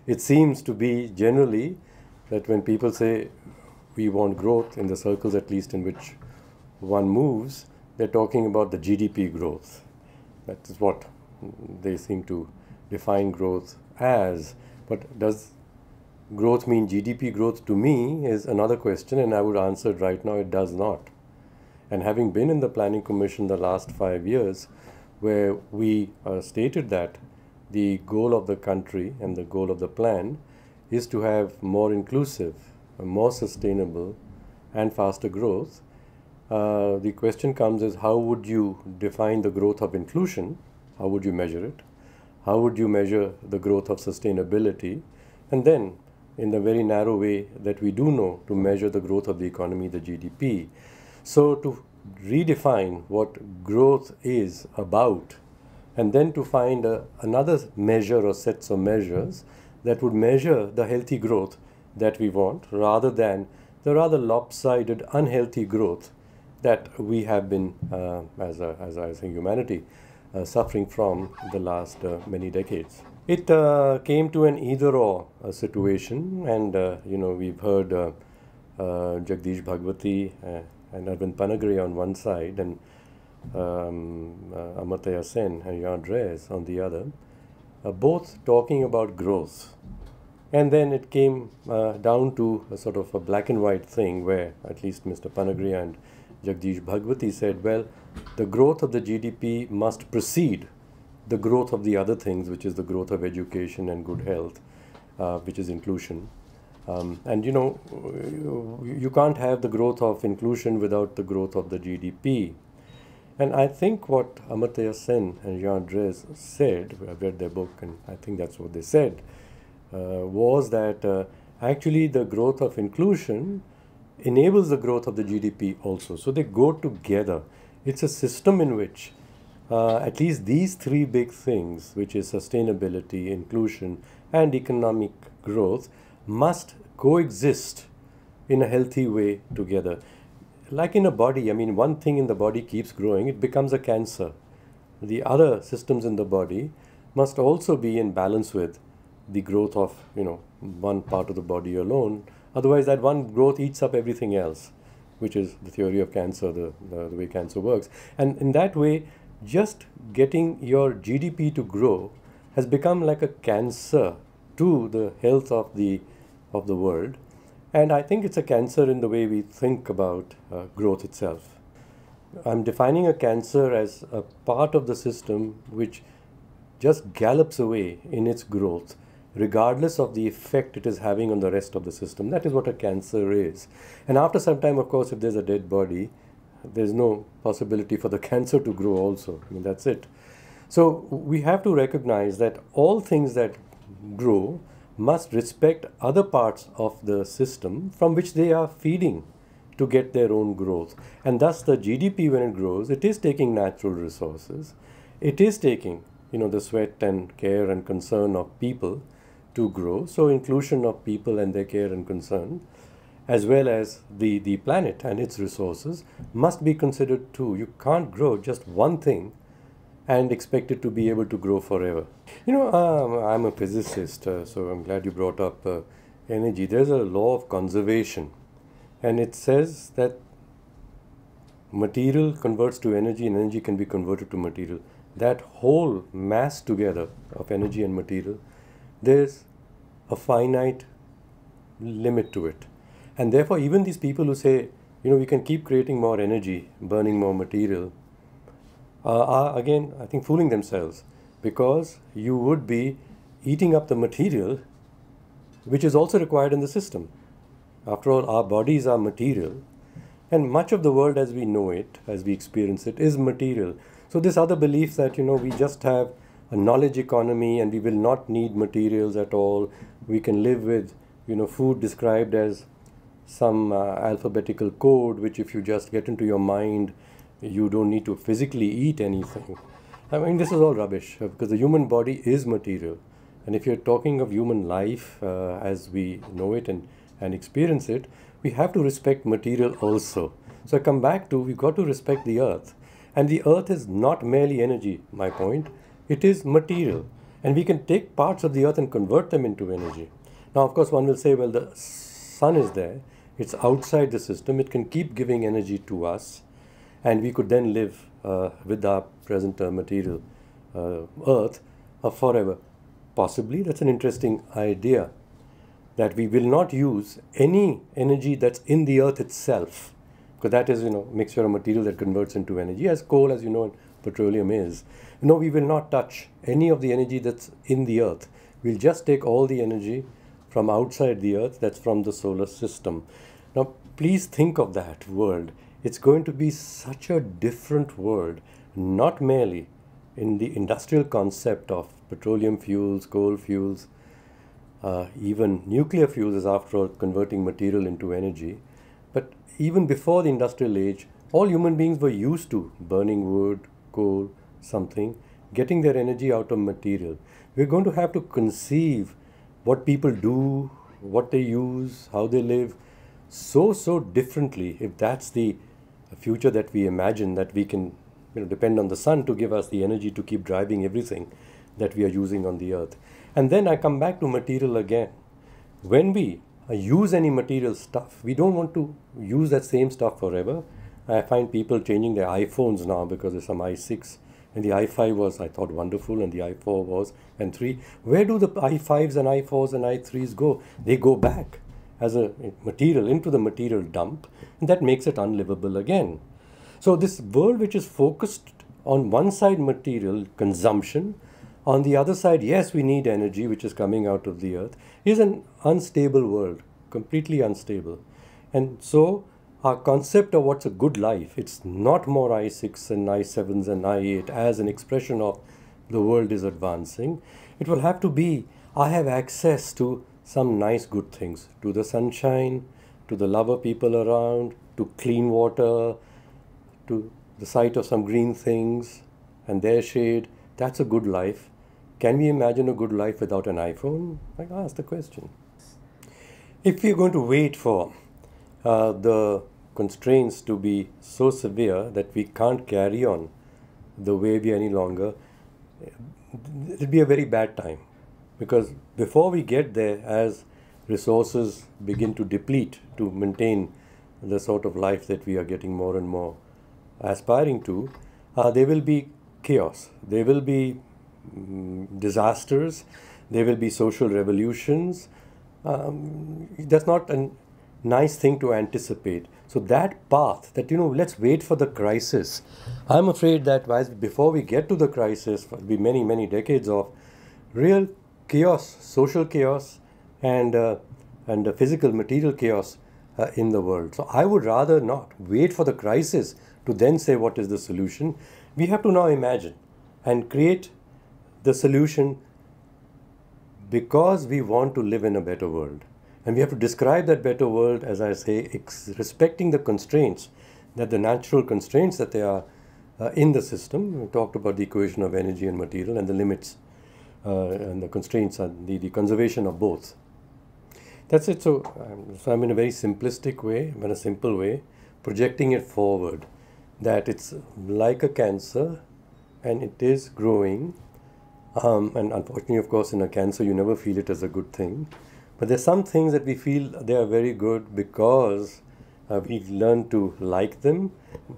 it seems to be generally that when people say we want growth, in the circles at least in which one moves, they're talking about the GDP growth. That is what they seem to define growth as. But does growth mean GDP growth? To me is another question, and I would answer it right now, it does not. And having been in the Planning Commission the last 5 years, where we stated that the goal of the country and the goal of the plan is to have more inclusive, more sustainable, and faster growth, the question comes is, how would you define the growth of inclusion? How would you measure it? How would you measure the growth of sustainability? And then, in the very narrow way that we do know, to measure the growth of the economy, the GDP. So to redefine what growth is about, and then to find another measure or sets of measures that would measure the healthy growth that we want, rather than the rather lopsided, unhealthy growth that we have been, as I think, humanity, suffering from the last many decades. It came to an either-or situation, and we've heard Jagdish Bhagwati and Arvind Panagre on one side, and Amartya Sen and Jean Drèze on the other, both talking about growth. And then it came down to a sort of a black and white thing where at least Mr. Panagre and Jagdish Bhagwati said, well, the growth of the GDP must precede the growth of the other things, which is the growth of education and good health, which is inclusion. And you can't have the growth of inclusion without the growth of the GDP. And I think what Amartya Sen and Jean Drèze said, I've read their book and I think that's what they said, was that actually the growth of inclusion enables the growth of the GDP also. So they go together. It's a system in which at least these three big things, which is sustainability, inclusion, and economic growth, must coexist in a healthy way together. Like in a body, I mean, one thing in the body keeps growing, it becomes a cancer. The other systems in the body must also be in balance with the growth of, one part of the body alone. Otherwise, that one growth eats up everything else, which is the theory of cancer, the way cancer works. And in that way, just getting your GDP to grow has become like a cancer to the health of the world. And I think it's a cancer in the way we think about growth itself. I'm defining a cancer as a part of the system which just gallops away in its growth, regardless of the effect it is having on the rest of the system. That is what a cancer is. And after some time, of course, if there's a dead body, there's no possibility for the cancer to grow also. I mean, that's it. So we have to recognize that all things that grow must respect other parts of the system from which they are feeding to get their own growth. And thus the GDP, when it grows, it is taking natural resources. It is taking, the sweat and care and concern of people to grow. So inclusion of people and their care and concern, as well as the planet and its resources, must be considered too. You can't grow just one thing and expect it to be able to grow forever. I'm a physicist, so I'm glad you brought up energy. There's a law of conservation, and it says that material converts to energy and energy can be converted to material. That whole mass together of energy and material, there's a finite limit to it. And therefore, even these people who say, we can keep creating more energy, burning more material, are again, I think, fooling themselves, because you would be eating up the material which is also required in the system. After all, our bodies are material, and much of the world as we know it, as we experience it, is material. So this other belief that, we just have a knowledge economy and we will not need materials at all, we can live with, food described as some alphabetical code, which if you just get into your mind, you don't need to physically eat anything. I mean, this is all rubbish, because the human body is material. And if you're talking of human life as we know it and experience it, we have to respect material also. So I come back to, we've got to respect the earth. And the earth is not merely energy, my point. It is material. And we can take parts of the earth and convert them into energy. Now, of course, one will say, well, the sun is there. It's outside the system. It can keep giving energy to us. And we could then live with our present material earth forever. Possibly, that's an interesting idea, that we will not use any energy that's in the earth itself, because that is, mixture of material that converts into energy, as coal, as you know, and petroleum is. No, we will not touch any of the energy that's in the earth. We'll just take all the energy from outside the earth, that's from the solar system. Now, please think of that world. It's going to be such a different world, not merely in the industrial concept of petroleum fuels, coal fuels, even nuclear fuels is after all converting material into energy. But even before the industrial age, all human beings were used to burning wood, coal, something, getting their energy out of material. We're going to have to conceive what people do, what they use, how they live, so differently, if that's the future that we imagine, that we can depend on the sun to give us the energy to keep driving everything that we are using on the earth. And then I come back to material again. When we use any material stuff, we don't want to use that same stuff forever. I find people changing their iPhones now because there's some i6, and the i5 was, I thought, wonderful, and the i4 was, and 3. Where do the i5s and i4s and i3s go? They go back as a material into the material dump, and that makes it unlivable again. So this world which is focused on one side material consumption, on the other side, yes, we need energy which is coming out of the earth, is an unstable world, completely unstable. And so our concept of what's a good life, it's not more i6 and i7s and i8 as an expression of the world is advancing. It will have to be, I have access to some nice good things, to the sunshine, to the love of people around, to clean water, to the sight of some green things and their shade. That's a good life. Can we imagine a good life without an iPhone? I ask the question. If we're going to wait for the constraints to be so severe that we can't carry on the way we are any longer, it'll be a very bad time. Because before we get there, as resources begin to deplete to maintain the sort of life that we are getting more and more aspiring to, there will be chaos. There will be disasters. There will be social revolutions. That's not a nice thing to anticipate. So that path that, let's wait for the crisis. I'm afraid that before we get to the crisis, will be many, many decades of real chaos, social chaos, and physical, material chaos in the world. So I would rather not wait for the crisis to then say what is the solution. We have to now imagine and create the solution because we want to live in a better world. And we have to describe that better world, as I say, respecting the constraints, that the natural constraints that they are in the system. We talked about the equation of energy and material and the limits and the constraints and the conservation of both. That's it. So I'm in a very simplistic way, in a simple way, projecting it forward, that it's like a cancer and it is growing. And unfortunately, of course, in a cancer, you never feel it as a good thing. But there's some things that we feel they are very good because we've learned to like them.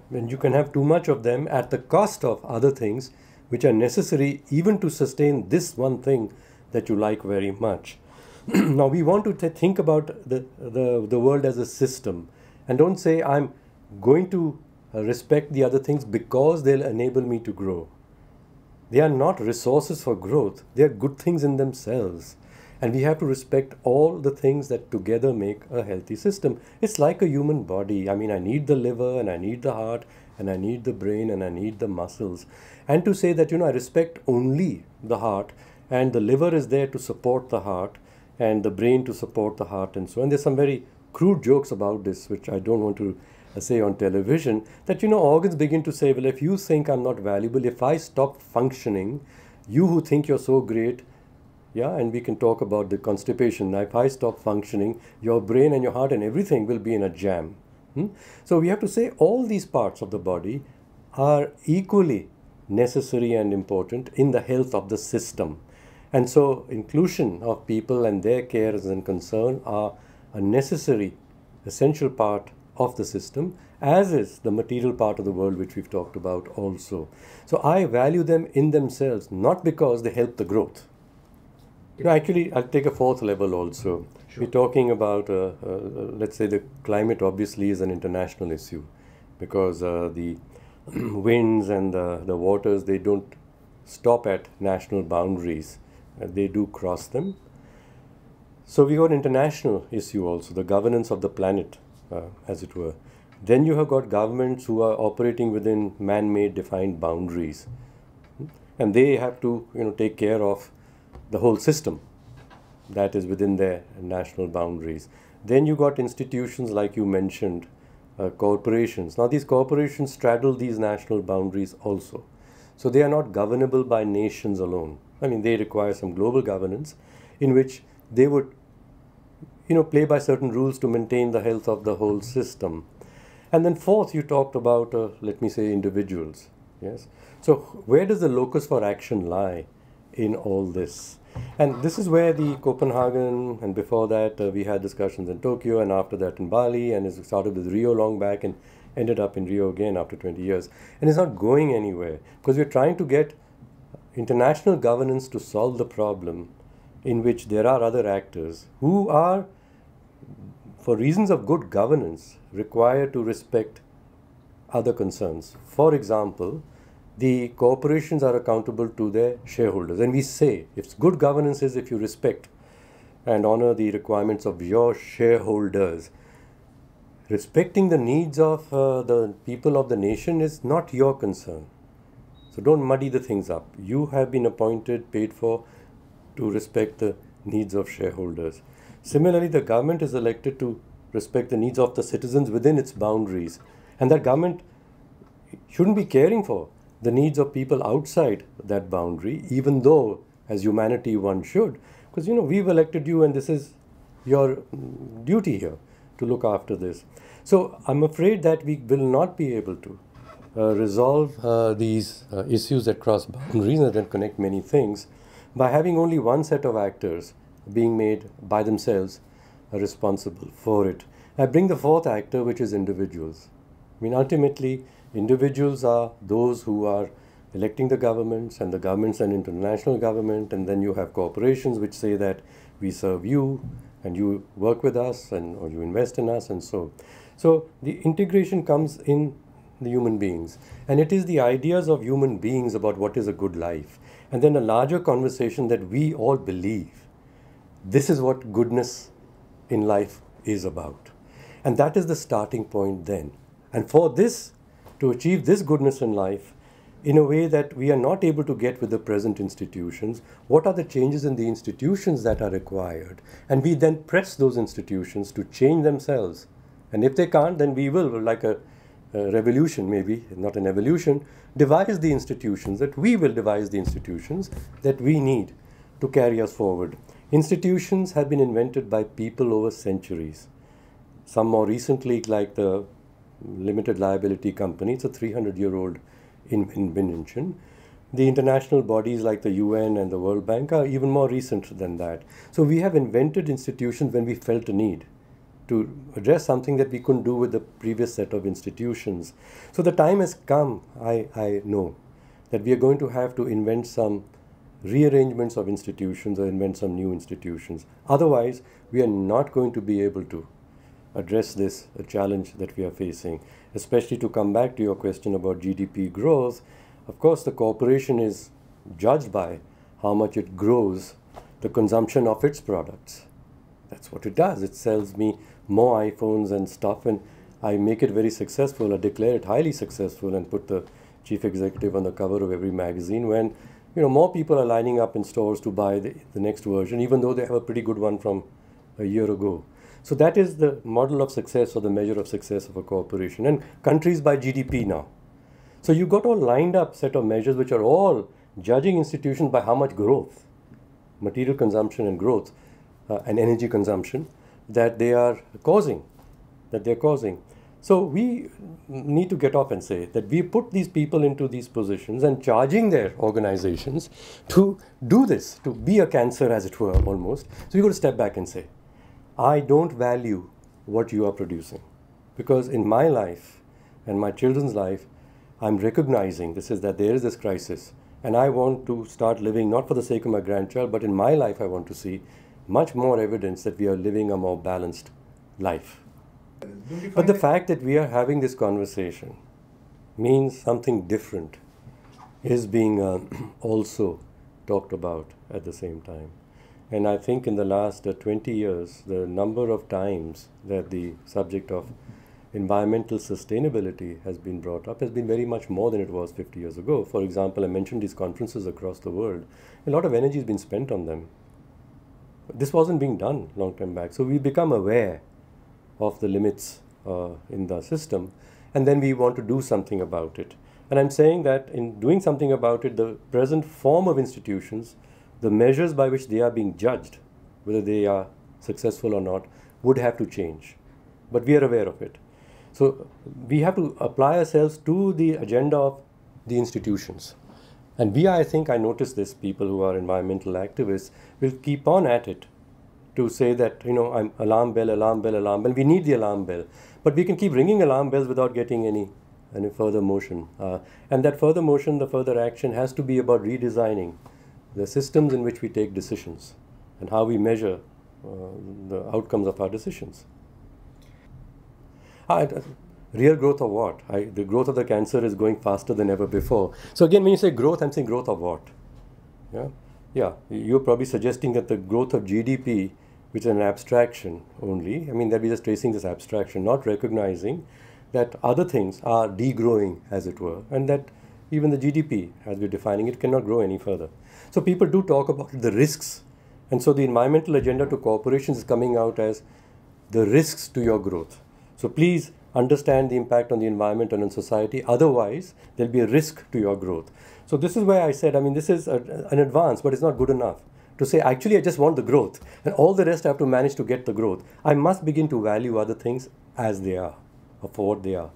And you can have too much of them at the cost of other things which are necessary even to sustain this one thing that you like very much. Now, we want to think about the world as a system, and don't say I'm going to respect the other things because they'll enable me to grow. They are not resources for growth. They are good things in themselves. And we have to respect all the things that together make a healthy system. It's like a human body. I mean, I need the liver, and I need the heart, and I need the brain, and I need the muscles. And to say that, I respect only the heart, and the liver is there to support the heart, and the brain to support the heart, and so on. There's some very crude jokes about this, which I don't want to say on television, that, organs begin to say, well, if you think I'm not valuable, if I stop functioning, you who think you're so great, yeah, and we can talk about the constipation. Now, if I stop functioning, your brain and your heart and everything will be in a jam. So we have to say all these parts of the body are equally necessary and important in the health of the system. And so inclusion of people and their cares and concern are a necessary, essential part of the system, as is the material part of the world which we've talked about also. So I value them in themselves, not because they help the growth. Actually, I'll take a fourth level also. Sure. We're talking about, let's say, the climate obviously is an international issue, because the winds and the waters, they don't stop at national boundaries. They do cross them. So we got an international issue also, the governance of the planet, as it were. Then you have got governments who are operating within man-made defined boundaries. And they have to, take care of the whole system that is within their national boundaries. Then you got institutions like you mentioned, corporations. Now these corporations straddle these national boundaries also. So they are not governable by nations alone. I mean, they require some global governance in which they would, play by certain rules to maintain the health of the whole system. And then fourth, you talked about, let me say, individuals. Yes. So where does the locus for action lie in all this? And this is where the Copenhagen, and before that we had discussions in Tokyo, and after that in Bali, and it started with Rio long back and ended up in Rio again after 20 years. And it's not going anywhere because we're trying to get international governance to solve the problem in which there are other actors who are, for reasons of good governance, required to respect other concerns. For example, the corporations are accountable to their shareholders. And we say, if good governance is if you respect and honor the requirements of your shareholders, respecting the needs of the people of the nation is not your concern. So don't muddy the things up. You have been appointed, paid for, to respect the needs of shareholders. Similarly, the government is elected to respect the needs of the citizens within its boundaries. And that government shouldn't be caring for the needs of people outside that boundary, even though as humanity one should. Because, we've elected you and this is your duty here to look after this. So I'm afraid that we will not be able to resolve these issues that cross boundaries and that connect many things by having only one set of actors being made by themselves responsible for it. I bring the fourth actor, which is individuals. I mean, ultimately, individuals are those who are electing the governments, and the governments an international government, and then you have corporations which say that we serve you and you work with us or you invest in us, and so the integration comes in the human beings, and it is the ideas of human beings about what is a good life, and then a larger conversation that we all believe this is what goodness in life is about, and that is the starting point then. And for this, to achieve this goodness in life in a way that we are not able to get with the present institutions, what are the changes in the institutions that are required? And we then press those institutions to change themselves. And if they can't, then we will, like a revolution maybe, not an evolution, devise the institutions, that we will devise the institutions that we need to carry us forward. Institutions have been invented by people over centuries. Some more recently, like the limited liability company, it's a 300-year-old invention. The international bodies like the UN and the World Bank are even more recent than that. So we have invented institutions when we felt a need to address something that we couldn't do with the previous set of institutions. So the time has come, I know, that we are going to have to invent some rearrangements of institutions or invent some new institutions. Otherwise, we are not going to be able to address this challenge that we are facing. Especially to come back to your question about GDP growth, of course the corporation is judged by how much it grows the consumption of its products. That's what it does. It sells me more iPhones and stuff, and I make it very successful. I declare it highly successful and put the chief executive on the cover of every magazine when more people are lining up in stores to buy the next version, even though they have a pretty good one from a year ago. So that is the model of success or the measure of success of a corporation. And countries by GDP now. So you've got all lined up set of measures which are all judging institutions by how much growth, material consumption and growth, and energy consumption that they are causing, So we need to get off and say that we put these people into these positions and charging their organizations to do this, to be a cancer, as it were, almost. So you've got to step back and say, I don't value what you are producing. Because in my life and my children's life, I'm recognizing that there is this crisis. And I want to start living not for the sake of my grandchild, but in my life, I want to see much more evidence that we are living a more balanced life. But the fact that we are having this conversation means something different is being also talked about at the same time. And I think in the last 20 years, the number of times that the subject of environmental sustainability has been brought up has been very much more than it was 50 years ago. For example, I mentioned these conferences across the world. A lot of energy has been spent on them. This wasn't being done long time back. So we become aware of the limits in the system, and then we want to do something about it. And I'm saying that in doing something about it, the present form of institutions, the measures by which they are being judged, whether they are successful or not, would have to change. But we are aware of it. So we have to apply ourselves to the agenda of the institutions. And I think I notice this, people who are environmental activists will keep on at it to say that, I'm alarm bell, alarm bell, alarm bell. We need the alarm bell. But we can keep ringing alarm bells without getting any further motion. And that further motion, the further action has to be about redesigning the systems in which we take decisions and how we measure the outcomes of our decisions. Real growth of what? The growth of the cancer is going faster than ever before. So again, when you say growth, I'm saying growth of what? Yeah, you're probably suggesting that the growth of GDP, which is an abstraction only, that we're just tracing this abstraction, not recognizing that other things are degrowing, as it were, and that even the GDP, as we're defining it, cannot grow any further. So people do talk about the risks. And so the environmental agenda to corporations is coming out as the risks to your growth. So please understand the impact on the environment and on society. Otherwise, there'll be a risk to your growth. So this is where I said, this is an advance, but it's not good enough. To say, actually, I just want the growth, and all the rest I have to manage to get the growth. I must begin to value other things as they are, or for what they are.